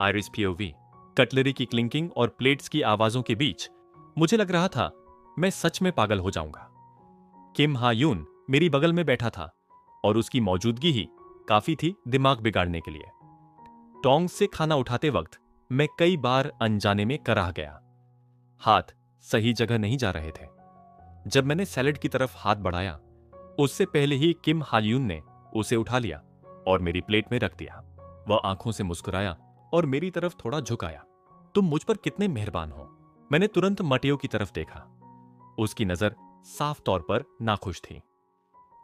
Iris POV, cutlery की क्लिंकिंग और plates की आवाजों के बीच मुझे लग रहा था मैं सच में पागल हो जाऊंगा। किम हा यून मेरी बगल में बैठा था और उसकी मौजूदगी ही काफी थी दिमाग बिगाड़ने के लिए। टोंग से खाना उठाते वक्त मैं कई बार अनजाने में कराह गया। हाथ सही जगह नहीं जा रहे थे। जब मैंने सैलेड की तरफ हाथ बढ़ाया, उससे पहले ही किम हायून ने उसे उठा लिया और मेरी प्लेट में रख दिया। वह आंखों से मुस्कुराया और मेरी तरफ थोड़ा झुकाया। तुम मुझ पर कितने मेहरबान हो। मैंने तुरंत मटेओ की तरफ देखा। उसकी नजर साफ तौर पर नाखुश थी।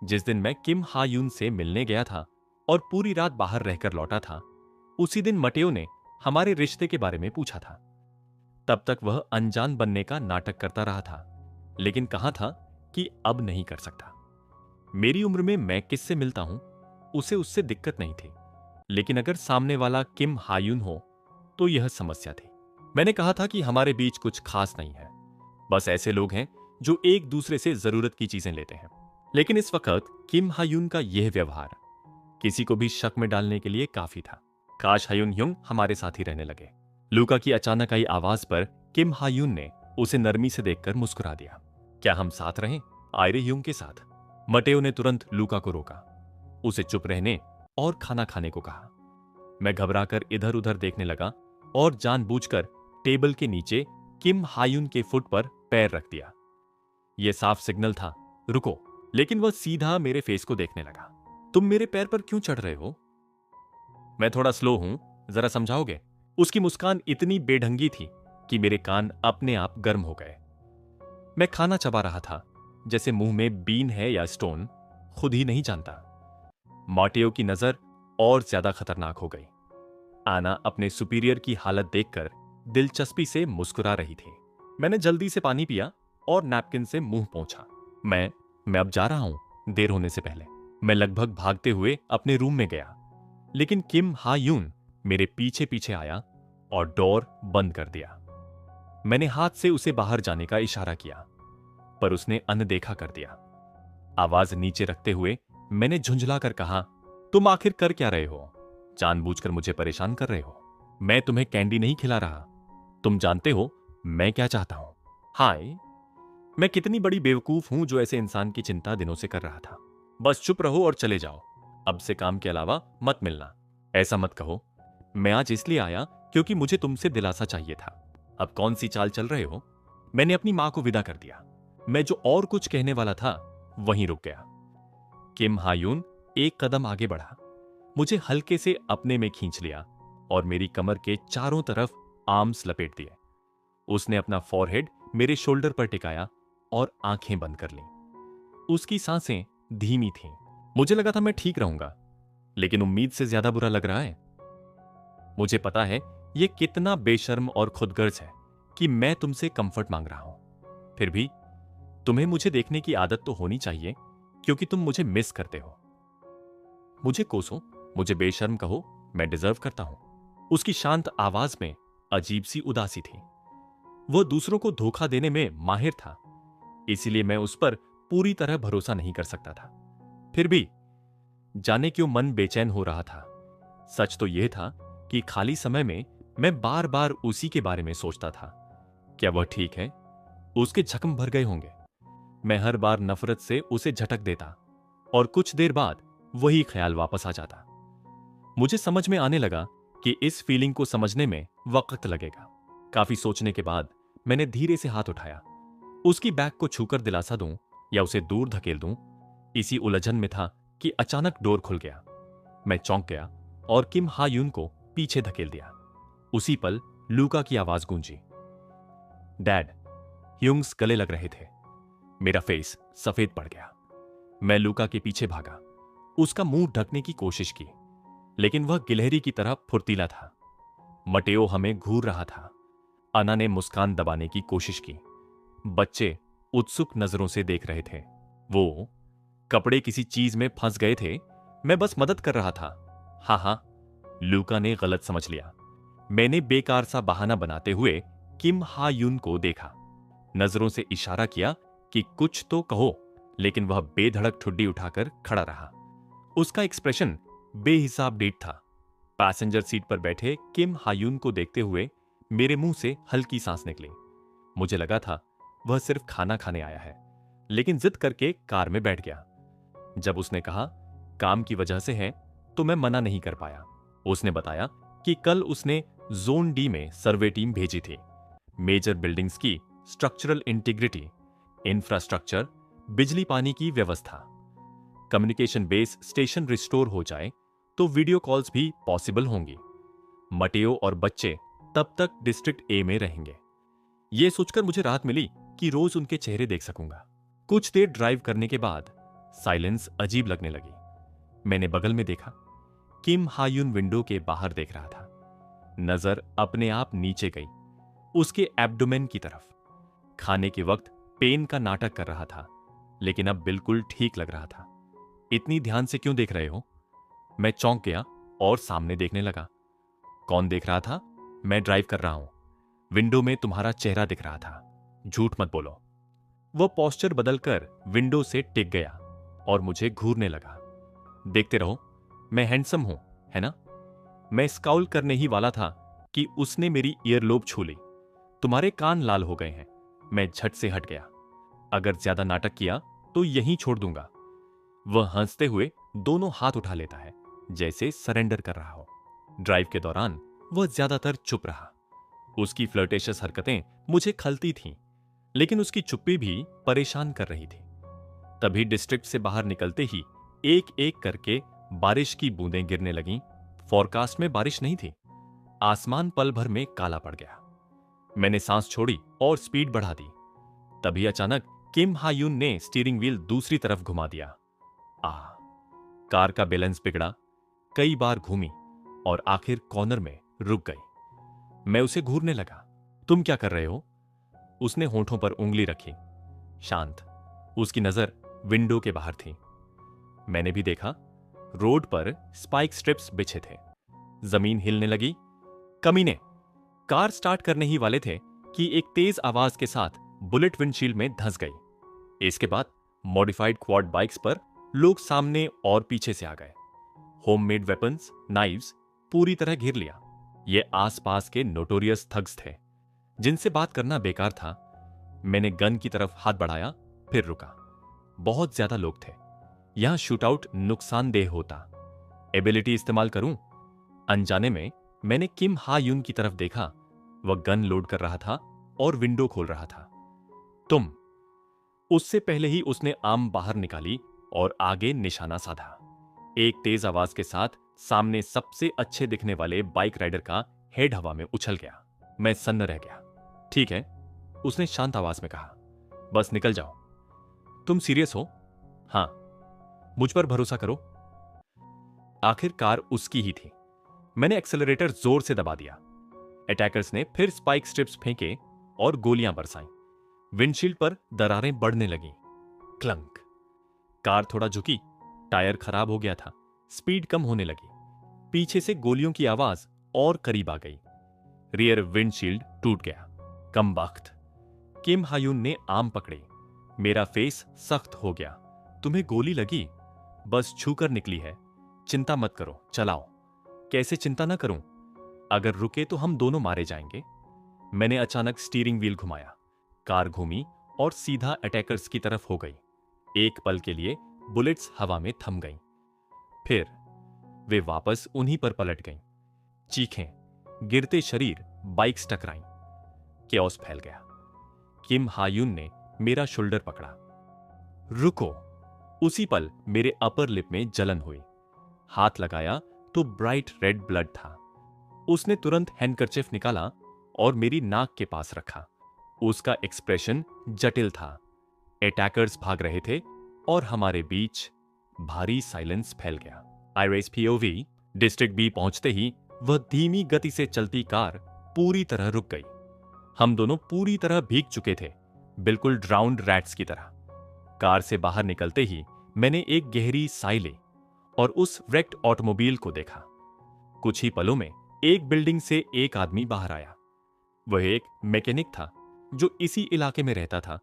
जिस दिन मैं किम हायून से मिलने गया था और पूरी रात बाहर रहकर लौटा था, उसी दिन मटेओ ने हमारे रिश्ते के बारे में पूछा था। तब तक वह अनजान बनने का नाटक करता रहा था, लेकिन कहा था कि अब नहीं कर सकता। मेरी उम्र में मैं किससे मिलता हूं, उसे उससे दिक्कत नहीं थी, लेकिन अगर सामने वाला किम हायून हो तो यह समस्या थी। मैंने कहा था कि हमारे बीच कुछ खास नहीं है, बस ऐसे लोग हैं जो एक दूसरे से जरूरत की चीजें लेते हैं। लेकिन इस वक्त किम हायून का यह व्यवहार किसी को भी शक में डालने के लिए काफी था। काश हायून ह्युंग हमारे साथ ही रहने लगे। लूका की अचानक आई आवाज पर किम हायून ने उसे नरमी से देखकर मुस्कुरा दिया। क्या हम साथ रहें? आयरे ह्युंग के साथ? मटेओ ने तुरंत लूका को रोका, उसे चुप रहने और खाना खाने को कहा। मैं घबराकर इधर उधर देखने लगा और जानबूझकर टेबल के नीचे किम हायून के फुट पर पैर रख दिया। यह साफ सिग्नल था, रुको। लेकिन वह सीधा मेरे फेस को देखने लगा। तुम मेरे पैर पर क्यों चढ़ रहे हो? मैं थोड़ा स्लो हूं, जरा समझाओगे? उसकी मुस्कान इतनी बेढंगी थी कि मेरे कान अपने आप गर्म हो गए। मैं खाना चबा रहा था, जैसे मुंह में बीन है या स्टोन, खुद ही नहीं जानता। माटेओ की नजर और ज्यादा खतरनाक हो गई। आना अपने सुपीरियर की हालत देखकर दिलचस्पी से मुस्कुरा रही थी। मैंने जल्दी से पानी पिया और नैपकिन से मुंह पोंछा। मैं अब जा रहा हूं, देर होने से पहले। मैं लगभग भागते हुए अपने रूम में गया, लेकिन किम हायून मेरे पीछे पीछे आया और डोर बंद कर दिया। मैंने हाथ से उसे बाहर जाने का इशारा किया, पर उसने अनदेखा कर दिया। आवाज नीचे रखते हुए मैंने झुंझलाकर कहा, तुम आखिर कर क्या रहे हो? जानबूझकर मुझे परेशान कर रहे हो? मैं तुम्हें कैंडी नहीं खिला रहा। तुम जानते हो मैं क्या चाहता हूं। हाय, मैं कितनी बड़ी बेवकूफ हूं जो ऐसे इंसान की चिंता दिनों से कर रहा था। बस चुप रहो और चले जाओ। अब से काम के अलावा मत मिलना। ऐसा मत कहो। मैं आज इसलिए आया क्योंकि मुझे तुमसे दिलासा चाहिए था। अब कौन सी चाल चल रहे हो? मैंने अपनी मां को विदा कर दिया। मैं जो और कुछ कहने वाला था वहीं रुक गया। किम हायून एक कदम आगे बढ़ा, मुझे हल्के से अपने में खींच लिया और मेरी कमर के चारों तरफ आर्म्स लपेट दिए। उसने अपना फॉरहेड मेरे शोल्डर पर टिकाया और आंखें बंद कर लीं। उसकी सांसें धीमी थीं। मुझे लगा था मैं ठीक रहूंगा, लेकिन उम्मीद से ज्यादा बुरा लग रहा है। मुझे पता है यह कितना बेशर्म और खुदगर्ज है कि मैं तुमसे कंफर्ट मांग रहा हूं। फिर भी तुम्हें मुझे देखने की आदत तो होनी चाहिए, क्योंकि तुम मुझे मिस करते हो। मुझे कोसो, मुझे बेशर्म कहो, मैं डिजर्व करता हूं। उसकी शांत आवाज में अजीब सी उदासी थी। वह दूसरों को धोखा देने में माहिर था, इसीलिए मैं उस पर पूरी तरह भरोसा नहीं कर सकता था। फिर भी जाने क्यों मन बेचैन हो रहा था। सच तो यह था कि खाली समय में मैं बार बार उसी के बारे में सोचता था। क्या वह ठीक है? उसके जख्म भर गए होंगे। मैं हर बार नफरत से उसे झटक देता और कुछ देर बाद वही ख्याल वापस आ जाता। मुझे समझ में आने लगा कि इस फीलिंग को समझने में वक्त लगेगा। काफी सोचने के बाद मैंने धीरे से हाथ उठाया। उसकी बैग को छूकर दिलासा दूं या उसे दूर धकेल दूं, इसी उलझन में था कि अचानक डोर खुल गया। मैं चौंक गया और किम हायून को पीछे धकेल दिया। उसी पल लूका की आवाज गूंजी, डैड। ह्युंग्स गले लग रहे थे। मेरा फेस सफेद पड़ गया। मैं लूका के पीछे भागा, उसका मुंह ढकने की कोशिश की, लेकिन वह गिलहरी की तरह फुर्तीला था। मटेओ हमें घूर रहा था। अना ने मुस्कान दबाने की कोशिश की। बच्चे उत्सुक नजरों से देख रहे थे। वो कपड़े किसी चीज में फंस गए थे, मैं बस मदद कर रहा था। हाँ, लूका ने गलत समझ लिया। मैंने बेकार सा बहाना बनाते हुए किम हायून को देखा, नजरों से इशारा किया कि कुछ तो कहो, लेकिन वह बेधड़क ठुड्डी उठाकर खड़ा रहा। उसका एक्सप्रेशन बेहिसाब डीठ था। पैसेंजर सीट पर बैठे किम हायून को देखते हुए मेरे मुंह से हल्की सांस निकली। मुझे लगा था वह सिर्फ खाना खाने आया है, लेकिन जिद करके कार में बैठ गया। जब उसने कहा काम की वजह से है, तो मैं मना नहीं कर पाया। उसने बताया कि कल उसने जोन डी में सर्वे टीम भेजी थी। मेजर बिल्डिंग्स की स्ट्रक्चरल इंटीग्रिटी, इंफ्रास्ट्रक्चर, बिजली पानी की व्यवस्था, कम्युनिकेशन बेस स्टेशन रिस्टोर हो जाए तो वीडियो कॉल्स भी पॉसिबल होंगी। मटेओ और बच्चे तब तक डिस्ट्रिक्ट ए में रहेंगे। यह सोचकर मुझे राहत मिली कि रोज उनके चेहरे देख सकूंगा। कुछ देर ड्राइव करने के बाद साइलेंस अजीब लगने लगी। मैंने बगल में देखा, किम हायून विंडो के बाहर देख रहा था। नजर अपने आप नीचे गई, उसके एब्डोमेन की तरफ। खाने के वक्त पेन का नाटक कर रहा था, लेकिन अब बिल्कुल ठीक लग रहा था। इतनी ध्यान से क्यों देख रहे हो? मैं चौंक गया और सामने देखने लगा। कौन देख रहा था? मैं ड्राइव कर रहा हूं। विंडो में तुम्हारा चेहरा दिख रहा था। झूठ मत बोलो। वह पोस्चर बदलकर विंडो से टिक गया और मुझे घूरने लगा। देखते रहो, मैं हैंडसम हूं, है ना? मैं स्काउल करने ही वाला था कि उसने मेरी ईयरलोब छू ली। तुम्हारे कान लाल हो गए हैं। मैं झट से हट गया। अगर ज्यादा नाटक किया तो यहीं छोड़ दूंगा। वह हंसते हुए दोनों हाथ उठा लेता है, जैसे सरेंडर कर रहा हो। ड्राइव के दौरान वह ज्यादातर चुप रहा। उसकी फ्लर्टेशियस हरकतें मुझे खलती थीं, लेकिन उसकी चुप्पी भी परेशान कर रही थी। तभी डिस्ट्रिक्ट से बाहर निकलते ही एक एक करके बारिश की बूंदें गिरने लगीं। फोरकास्ट में बारिश नहीं थी। आसमान पल भर में काला पड़ गया। मैंने सांस छोड़ी और स्पीड बढ़ा दी। तभी अचानक किम हायून ने स्टीयरिंग व्हील दूसरी तरफ घुमा दिया। कार का बैलेंस बिगड़ा, कई बार घूमी और आखिर कॉर्नर में रुक गई। मैं उसे घूरने लगा। तुम क्या कर रहे हो? उसने होंठों पर उंगली रखी, शांत। उसकी नजर विंडो के बाहर थी। मैंने भी देखा, रोड पर स्पाइक स्ट्रिप्स बिछे थे। जमीन हिलने लगी। कमीने! कार स्टार्ट करने ही वाले थे कि एक तेज आवाज के साथ बुलेट विंडशील्ड में धंस गई। इसके बाद मॉडिफाइड क्वाड बाइक्स पर लोग सामने और पीछे से आ गए। होममेड वेपन्स, नाइव्स पूरी तरह घेर लिया। ये आसपास के नोटोरियस थग्स थे, जिनसे बात करना बेकार था। मैंने गन की तरफ हाथ बढ़ाया, फिर रुका। बहुत ज्यादा लोग थे। यहां शूटआउट नुकसानदेह होता। एबिलिटी इस्तेमाल करूं? अनजाने में मैंने किम हायून की तरफ देखा। वह गन लोड कर रहा था और विंडो खोल रहा था। तुम! उससे पहले ही उसने आर्म बाहर निकाली और आगे निशाना साधा। एक तेज आवाज के साथ सामने सबसे अच्छे दिखने वाले बाइक राइडर का हेड हवा में उछल गया। मैं सन्न रह गया। ठीक है, उसने शांत आवाज में कहा, बस निकल जाओ। तुम सीरियस हो? हां, मुझ पर भरोसा करो। आखिर कार उसकी ही थी। मैंने एक्सेलरेटर जोर से दबा दिया। अटैकर्स ने फिर स्पाइक स्ट्रिप्स फेंके और गोलियां बरसाईं। विंडशील्ड पर दरारें बढ़ने लगीं। क्लंक! कार थोड़ा झुकी। टायर खराब हो गया था। स्पीड कम होने लगी। पीछे से गोलियों की आवाज और करीब आ गई। रियर विंडशील्ड टूट गया। कम वक्त! किम हायून ने आर्म पकड़े। मेरा फेस सख्त हो गया। तुम्हें गोली लगी? बस छूकर निकली है। चिंता मत करो, चलाओ। कैसे चिंता न करूं? अगर रुके तो हम दोनों मारे जाएंगे। मैंने अचानक स्टीयरिंग व्हील घुमाया। कार घूमी और सीधा अटैकर्स की तरफ हो गई। एक पल के लिए बुलेट्स हवा में थम गईं। फिर वे वापस उन्हीं पर पलट गईं। चीखें, गिरते शरीर, बाइक्स टकराईं। केओस फैल गया। किम हायून ने मेरा शोल्डर पकड़ा। रुको! उसी पल मेरे अपर लिप में जलन हुई। हाथ लगाया तो ब्राइट रेड ब्लड था। उसने तुरंत हैंडकरचिफ निकाला और मेरी नाक के पास रखा। उसका एक्सप्रेशन जटिल था। अटैकर्स भाग रहे थे और हमारे बीच भारी साइलेंस फैल गया। आईरेस पीओवी डिस्ट्रिक्ट बी पहुंचते ही वह धीमी गति से चलती कार पूरी तरह रुक गई। हम दोनों पूरी तरह भीग चुके थे, बिल्कुल ड्राउन्ड रैट्स की तरह। कार से बाहर निकलते ही मैंने एक गहरी साई ली और उस व्रेक्ड ऑटोमोबाइल को देखा। कुछ ही पलों में एक बिल्डिंग से एक आदमी बाहर आया। वह एक मैकेनिक था जो इसी इलाके में रहता था।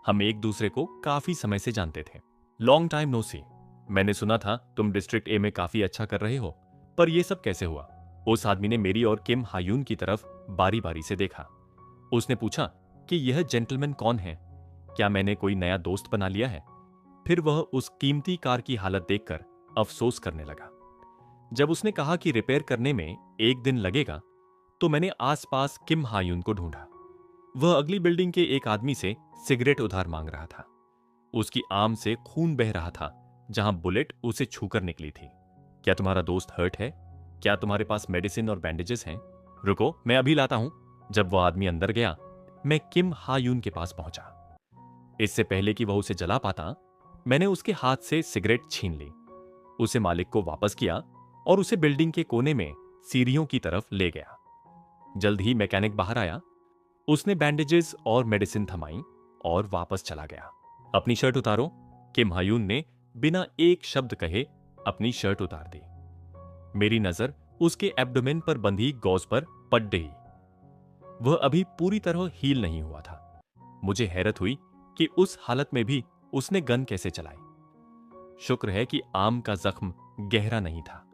हम एक दूसरे को काफी समय से जानते थे। लॉन्ग टाइम नो सी। मैंने सुना था तुम डिस्ट्रिक्ट ए में काफी अच्छा कर रहे हो, पर यह सब कैसे हुआ? उस आदमी ने मेरी और किम हायून की तरफ बारी बारी से देखा। उसने पूछा कि यह जेंटलमैन कौन है, क्या मैंने कोई नया दोस्त बना लिया है। फिर वह उस कीमती कार की हालत देखकर अफसोस करने लगा। जब उसने कहा कि रिपेयर करने में 1 दिन लगेगा, तो मैंने आसपास किम हायून को ढूंढा। वह अगली बिल्डिंग के एक आदमी से सिगरेट उधार मांग रहा था। उसकी आम से खून बह रहा था जहां बुलेट उसे छूकर निकली थी। क्या तुम्हारा दोस्त हर्ट है? क्या तुम्हारे पास मेडिसिन और बैंडेजेस हैं? रुको, मैं अभी लाता हूं। जब वह आदमी अंदर गया, मैं किम हायून के पास पहुंचा। इससे पहले कि वह उसे जला पाता, मैंने उसके हाथ से सिगरेट छीन ली, उसे मालिक को वापस किया और उसे बिल्डिंग के कोने में सीढ़ियों की तरफ ले गया। जल्द ही मैकेनिक बाहर आया। उसने बैंडेजेस और मेडिसिन थमाई और वापस चला गया। अपनी शर्ट उतारो। किम हायून ने बिना एक शब्द कहे अपनी शर्ट उतार दी। मेरी नजर उसके एब्डोमेन पर बंधी गॉज पर पड़ गई। वह अभी पूरी तरह हील नहीं हुआ था। मुझे हैरत हुई कि उस हालत में भी उसने गन कैसे चलाई। शुक्र है कि आम का जख्म गहरा नहीं था,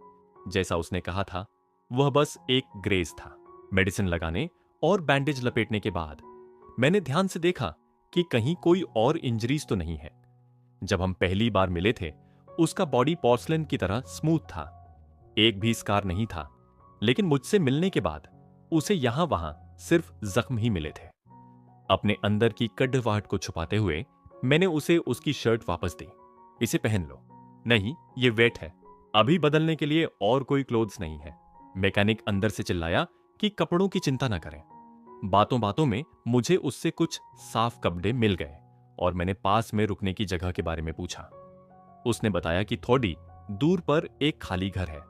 जैसा उसने कहा था। वह बस एक ग्रेज था। मेडिसिन लगाने और बैंडेज लपेटने के बाद मैंने ध्यान से देखा कि कहीं कोई और इंजरीज तो नहीं है। जब हम पहली बार मिले थे, उसका बॉडी पोर्सलेन की तरह स्मूथ था, एक भी स्कार नहीं था। लेकिन मुझसे मिलने के बाद उसे यहां वहां सिर्फ जख्म ही मिले थे। अपने अंदर की कड़वाहट को छुपाते हुए मैंने उसे उसकी शर्ट वापस दी। इसे पहन लो। नहीं, ये वेट है, अभी बदलने के लिए और कोई क्लोथ्स नहीं है। मैकेनिक अंदर से चिल्लाया कि कपड़ों की चिंता न करें। बातों बातों में मुझे उससे कुछ साफ कपड़े मिल गए और मैंने पास में रुकने की जगह के बारे में पूछा। उसने बताया कि थोड़ी दूर पर एक खाली घर है।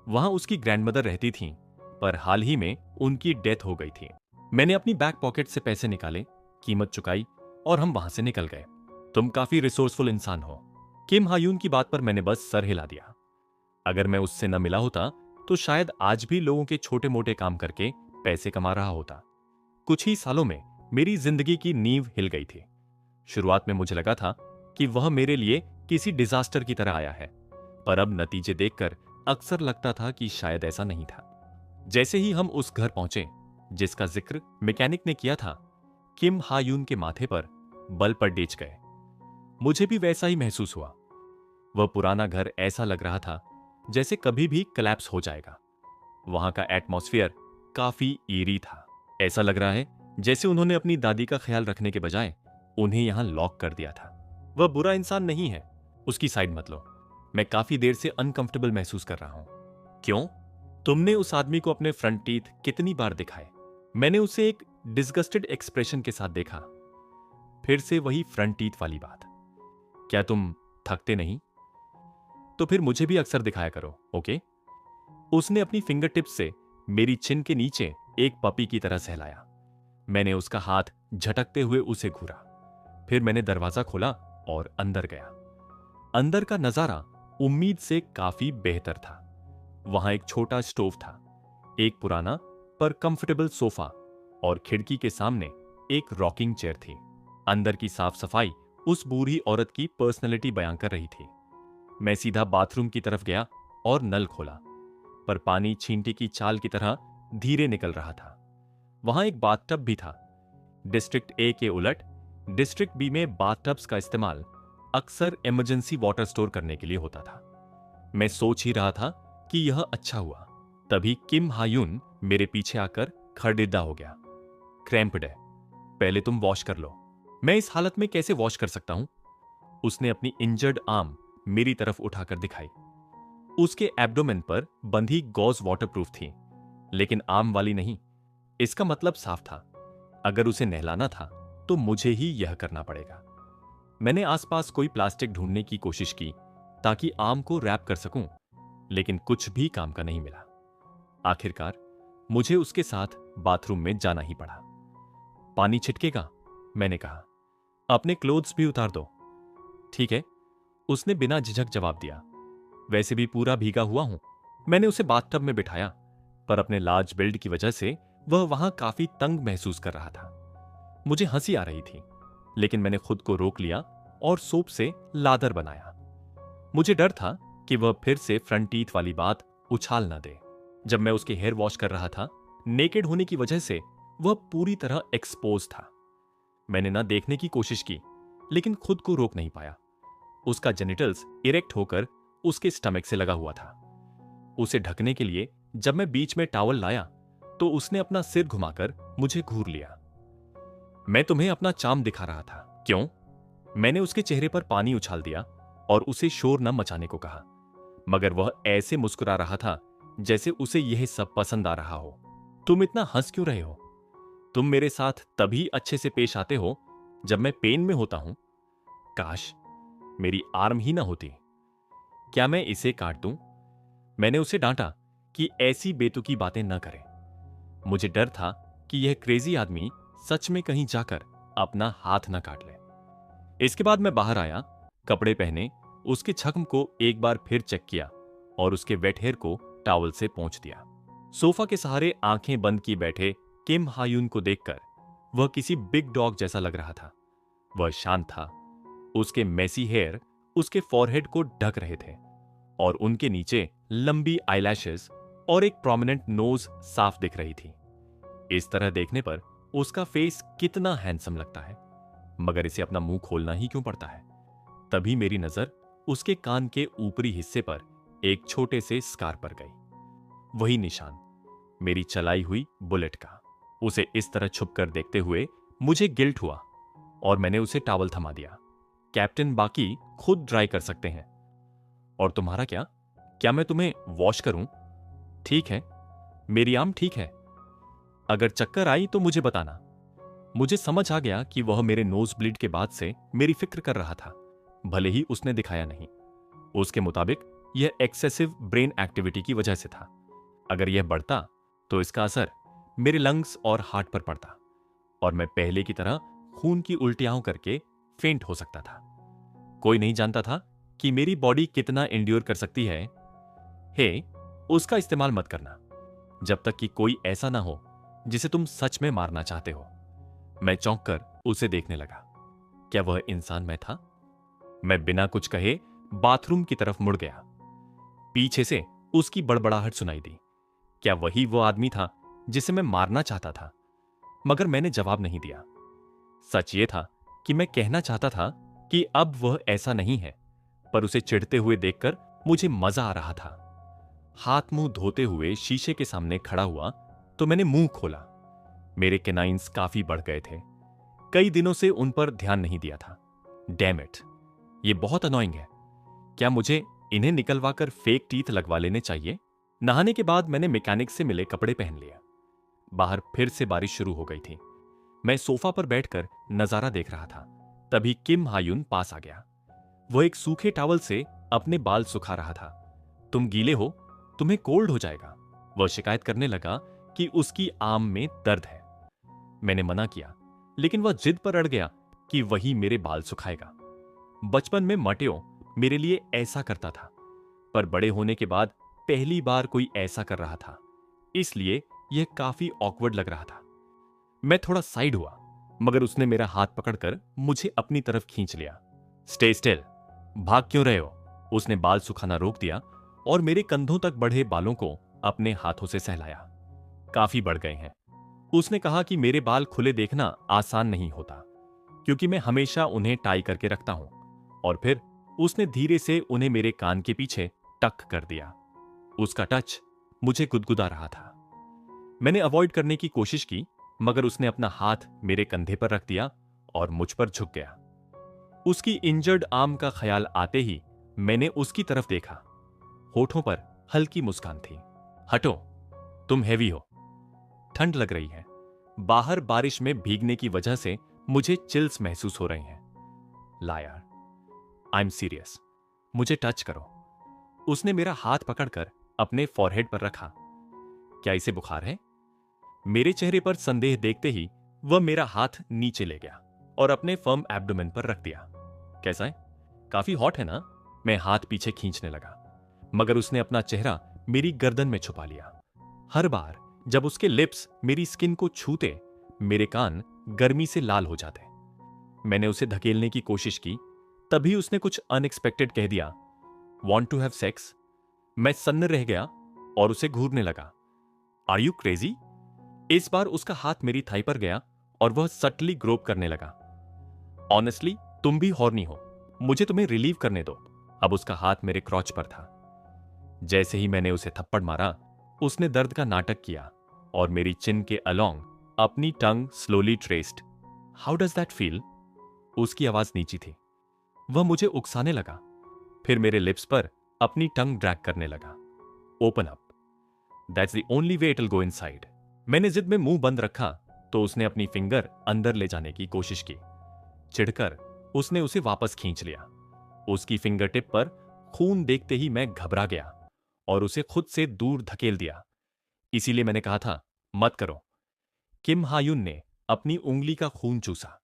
वहां उसकी ग्रैंडमदर रहती थीं, पर हाल ही में उनकी डेथ हो गई थी। मैंने अपनी बैक पॉकेट से पैसे निकाले, कीमत चुकाई और हम वहां से निकल गए। तुम काफी रिसोर्सफुल इंसान हो। किम हायून की बात पर मैंने बस सर हिला दिया। अगर मैं उससे न मिला होता तो शायद आज भी लोगों के छोटे मोटे काम करके पैसे कमा रहा होता। कुछ ही सालों में मेरी जिंदगी की नींव हिल गई थी। शुरुआत में मुझे लगा था कि वह मेरे लिए किसी डिजास्टर की तरह आया है, पर अब नतीजे देखकर अक्सर लगता था कि शायद ऐसा नहीं था। जैसे ही हम उस घर पहुंचे जिसका जिक्र मैकेनिक ने किया था, किम हायून के माथे पर बल पर डेच गए। मुझे भी वैसा ही महसूस हुआ। वह पुराना घर ऐसा लग रहा था जैसे कभी भी कोलैप्स हो जाएगा। वहां का एटमॉस्फेयर काफी ईरी था। ऐसा लग रहा है जैसे उन्होंने अपनी दादी का ख्याल रखने के बजाय उन्हें यहां लॉक कर दिया था। वह बुरा इंसान नहीं है, उसकी साइड मत लो। मैं काफी देर से अनकंफर्टेबल महसूस कर रहा हूं। क्यों? तुमने उस आदमी को अपने फ्रंट टीथ कितनी बार दिखाए? मैंने उसे एक डिस्गस्टेड एक्सप्रेशन के साथ देखा। फिर से वही फ्रंट टीथ वाली बात। क्या तुम थकते नहीं? तो फिर मुझे भी अक्सर दिखाया करो, ओके? उसने अपनी फिंगर टिप्स से मेरी चिन के नीचे एक पपी की तरह सहलाया। मैंने उसका हाथ झटकते हुए उसे घूरा। फिर मैंने दरवाजा खोला और अंदर गया। अंदर का नजारा उम्मीद से काफी बेहतर था। वहां एक छोटा स्टोव था, एक पुराना पर कंफर्टेबल सोफा और खिड़की के सामने एक रॉकिंग चेयर थी। अंदर की साफ सफाई उस बूढ़ी औरत की पर्सनैलिटी बयां कर रही थी। मैं सीधा बाथरूम की तरफ गया और नल खोला, पर पानी छींटे की चाल की तरह धीरे निकल रहा था। वहां एक बाथटब भी था। डिस्ट्रिक्ट ए के उलट डिस्ट्रिक्ट बी में बाथटब्स का इस्तेमाल अक्सर इमरजेंसी वाटर स्टोर करने के लिए होता था। मैं सोच ही रहा था कि यह अच्छा हुआ, तभी किम हायून मेरे पीछे आकर खड़ेदा हो गया। क्रैम्प्ड है, पहले तुम वॉश कर लो। मैं इस हालत में कैसे वॉश कर सकता हूं? उसने अपनी इंजर्ड आर्म मेरी तरफ उठाकर दिखाई। उसके एब्डोमेन पर बंधी गॉज वाटरप्रूफ थी, लेकिन आर्म वाली नहीं। इसका मतलब साफ था, अगर उसे नहलाना था तो मुझे ही यह करना पड़ेगा। मैंने आसपास कोई प्लास्टिक ढूंढने की कोशिश की ताकि आर्म को रैप कर सकूं, लेकिन कुछ भी काम का नहीं मिला। आखिरकार मुझे उसके साथ बाथरूम में जाना ही पड़ा। पानी छिटकेगा? मैंने कहा। अपने क्लोथ्स भी उतार दो। ठीक है, उसने बिना झिझक जवाब दिया। वैसे भी पूरा भीगा हुआ हूं। मैंने उसे बाथटब में बिठाया, पर अपने लार्ज बिल्ड की वजह से वह वहां काफी तंग महसूस कर रहा था। मुझे हंसी आ रही थी, लेकिन मैंने खुद को रोक लिया और सोप से लादर बनाया। मुझे डर था कि वह फिर से फ्रंट टीथ वाली बात उछाल न दे। जब मैं उसके हेयर वॉश कर रहा था, नेकेड होने की वजह से वह पूरी तरह एक्सपोज था। मैंने ना देखने की कोशिश की, लेकिन खुद को रोक नहीं पाया। उसका जेनिटल्स इरेक्ट होकर उसके स्टमक से लगा हुआ था। उसे ढकने के लिए जब मैं बीच में टॉवल लाया तो उसने अपना सिर घुमाकर मुझे घूर लिया। मैं तुम्हें अपना चाम दिखा रहा था, क्यों? मैंने उसके चेहरे पर पानी उछाल दिया और उसे शोर न मचाने को कहा, मगर वह ऐसे मुस्कुरा रहा था जैसे उसे यह सब पसंद आ रहा हो। तुम इतना हंस क्यों रहे हो? तुम मेरे साथ तभी अच्छे से पेश आते हो जब मैं पेन में होता हूं। काश मेरी आर्म ही ना होती। क्या मैं इसे काट दूं? मैंने उसे डांटा कि ऐसी बेतुकी बातें न करे। मुझे डर था कि यह क्रेजी आदमी सच में कहीं जाकर अपना हाथ न काट ले। इसके बाद मैं बाहर आया, कपड़े पहने, उसके छक्म को एक बार फिर चेक किया और उसके वेट हेयर को टॉवल से पोंछ दिया। सोफा के सहारे आंखें बंद किए बैठे किम हायून को देखकर वह किसी बिग डॉग जैसा लग रहा था। वह शांत था। उसके मेसी हेयर उसके फॉरहेड को ढक रहे थे और उनके नीचे लंबी आईलैशेस और एक प्रोमिनेंट नोज साफ दिख रही थी। इस तरह देखने पर उसका फेस कितना हैंडसम लगता है, मगर इसे अपना मुंह खोलना ही क्यों पड़ता है? तभी मेरी नजर उसके कान के ऊपरी हिस्से पर एक छोटे से स्कार पर गई। वही निशान, मेरी चलाई हुई बुलेट का। उसे इस तरह छुपकर देखते हुए मुझे गिल्ट हुआ और मैंने उसे टॉवल थमा दिया। कैप्टन बाकी खुद ड्राई कर सकते हैं। और तुम्हारा क्या? क्या मैं तुम्हें वॉश करूं? ठीक है, मेरी आर्म ठीक है। अगर चक्कर आई तो मुझे बताना। मुझे समझ आ गया कि वह मेरे नोज ब्लीड के बाद से मेरी फिक्र कर रहा था, भले ही उसने दिखाया नहीं। उसके मुताबिक यह एक्सेसिव ब्रेन एक्टिविटी की वजह से था। अगर यह बढ़ता तो इसका असर मेरे लंग्स और हार्ट पर पड़ता और मैं पहले की तरह खून की उल्टियां करके फेंट हो सकता था। कोई नहीं जानता था कि मेरी बॉडी कितना एंड्योर कर सकती है। हे, उसका इस्तेमाल मत करना जब तक कि कोई ऐसा ना हो जिसे तुम सच में मारना चाहते हो। मैं चौंक कर उसे देखने लगा। क्या वह इंसान मैं था? मैं बिना कुछ कहे बाथरूम की तरफ मुड़ गया। पीछे से उसकी बड़बड़ाहट सुनाई दी। क्या वही वो आदमी था जिसे मैं मारना चाहता था? मगर मैंने जवाब नहीं दिया। सच ये था कि मैं कहना चाहता था कि अब वह ऐसा नहीं है, पर उसे चिढ़ते हुए देखकर मुझे मजा आ रहा था। हाथ मुंह धोते हुए शीशे के सामने खड़ा हुआ तो मैंने मुंह खोला। मेरे केनाइन्स काफी बढ़ गए थे। कई दिनों से उन पर ध्यान नहीं दिया था। डैम इट, ये बहुत अनोइंग है। क्या मुझे इन्हें निकलवा कर फेक टीथ लगवा लेने चाहिए? नहाने के बाद मैंने मैकेनिक से मिले कपड़े पहन लिया। बाहर फिर से बारिश शुरू हो गई थी। मैं सोफा पर बैठकर नजारा देख रहा था। तभी किम हायून पास आ गया। वह एक सूखे टॉवल से अपने बाल सुखा रहा था। तुम गीले हो, तुम्हें कोल्ड हो जाएगा। वह शिकायत करने लगा कि उसकी आर्म में दर्द है। मैंने मना किया, लेकिन वह जिद पर अड़ गया कि वही मेरे बाल सुखाएगा। बचपन में मटेओ मेरे लिए ऐसा करता था, पर बड़े होने के बाद पहली बार कोई ऐसा कर रहा था, इसलिए यह काफी ऑकवर्ड लग रहा था। मैं थोड़ा साइड हुआ, मगर उसने मेरा हाथ पकड़कर मुझे अपनी तरफ खींच लिया। स्टे स्टिल, भाग क्यों रहे हो? उसने बाल सुखाना रोक दिया और मेरे कंधों तक बढ़े बालों को अपने हाथों से सहलाया। काफी बढ़ गए हैं। उसने कहा कि मेरे बाल खुले देखना आसान नहीं होता, क्योंकि मैं हमेशा उन्हें टाई करके रखता हूं। और फिर उसने धीरे से उन्हें मेरे कान के पीछे टक कर दिया। उसका टच मुझे गुदगुदा रहा था। मैंने अवॉइड करने की कोशिश की, मगर उसने अपना हाथ मेरे कंधे पर रख दिया और मुझ पर झुक गया। उसकी इंजर्ड आर्म का ख्याल आते ही मैंने उसकी तरफ देखा। होठों पर हल्की मुस्कान थी। हटो, तुम हैवी हो। ठंड लग रही है। बाहर बारिश में भीगने की वजह से मुझे चिल्स महसूस हो रहे हैं। Liar, I am serious. मुझे टच करो। उसने मेरा हाथ पकड़कर अपने फॉरहेड पर रखा। क्या इसे बुखार है? मेरे चेहरे पर संदेह देखते ही वह मेरा हाथ नीचे ले गया और अपने फर्म एब्डोमेन पर रख दिया। कैसा है? काफी हॉट है ना? मैं हाथ पीछे खींचने लगा, मगर उसने अपना चेहरा मेरी गर्दन में छुपा लिया। हर बार जब उसके लिप्स मेरी स्किन को छूते, मेरे कान गर्मी से लाल हो जाते। मैंने उसे धकेलने की कोशिश की, तभी उसने कुछ अनएक्सपेक्टेड कह दिया। Want to have sex? मैं सन्न रह गया और उसे घूरने लगा। Are you crazy? इस बार उसका हाथ मेरी थाई पर गया और वह सटली ग्रोप करने लगा। ऑनेस्टली, तुम भी हॉर्नी हो, मुझे तुम्हें रिलीव करने दो। अब उसका हाथ मेरे क्रॉच पर था। जैसे ही मैंने उसे थप्पड़ मारा, उसने दर्द का नाटक किया और मेरी चिन के अलोंग अपनी tongue slowly traced. How does that feel? उसकी आवाज नीची थी। वह मुझे उकसाने लगा, फिर मेरे लिप्स पर अपनी टंग ड्रैग करने लगा। Open up, that's the only way it will go inside. मैंने जिद में मुंह बंद रखा तो उसने अपनी फिंगर अंदर ले जाने की कोशिश की। चिढ़कर उसने उसे वापस खींच लिया। उसकी फिंगर टिप पर खून देखते ही मैं घबरा गया और उसे खुद से दूर धकेल दिया। इसीलिए मैंने कहा था, मत करो। किम हायुन ने अपनी उंगली का खून चूसा,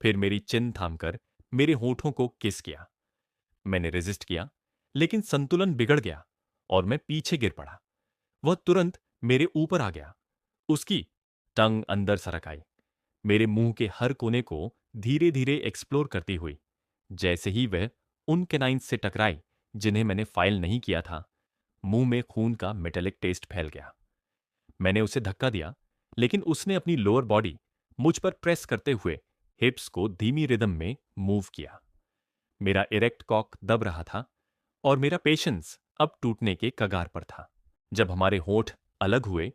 फिर मेरी चिन थामकर मेरे होठों को किस किया। मैंने रेजिस्ट किया, लेकिन संतुलन बिगड़ गया और मैं पीछे गिर पड़ा। वह तुरंत मेरे ऊपर आ गया। उसकी टंग अंदर सरक आई, मेरे मुंह के हर कोने को धीरे धीरे एक्सप्लोर करती हुई। जैसे ही वह उन कैनाइंस से टकराई जिन्हें मैंने फाइल नहीं किया था, मुंह में खून का मेटेलिक टेस्ट फैल गया। मैंने उसे धक्का दिया, लेकिन उसने अपनी लोअर बॉडी मुझ पर प्रेस करते हुए हिप्स को धीमी रिदम में मूव किया। मेरा इरेक्ट कॉक दब रहा था और मेरा पेशेंस अब टूटने के कगार पर था। जब हमारे होठ अलग हुए,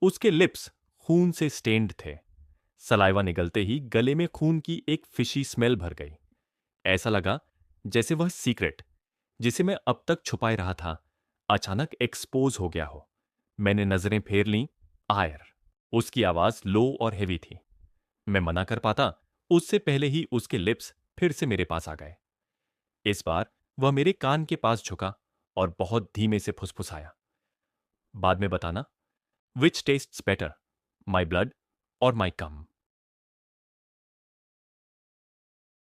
उसके लिप्स खून से स्टेन्ड थे। सलाइवा निगलते ही गले में खून की एक फिशी स्मेल भर गई। ऐसा लगा जैसे वह सीक्रेट, जिसे मैं अब तक छुपाए रहा था, अचानक एक्सपोज हो गया हो। मैंने नजरें फेर लीं। आयर। उसकी आवाज लो और हेवी थी। मैं मना कर पाता उससे पहले ही उसके लिप्स फिर से मेरे पास आ गए। इस बार वह मेरे कान के पास झुका और बहुत धीमे से फुसफुसाया, बाद में बताना, विच टेस्ट्स बेटर, माई ब्लड और माई कम?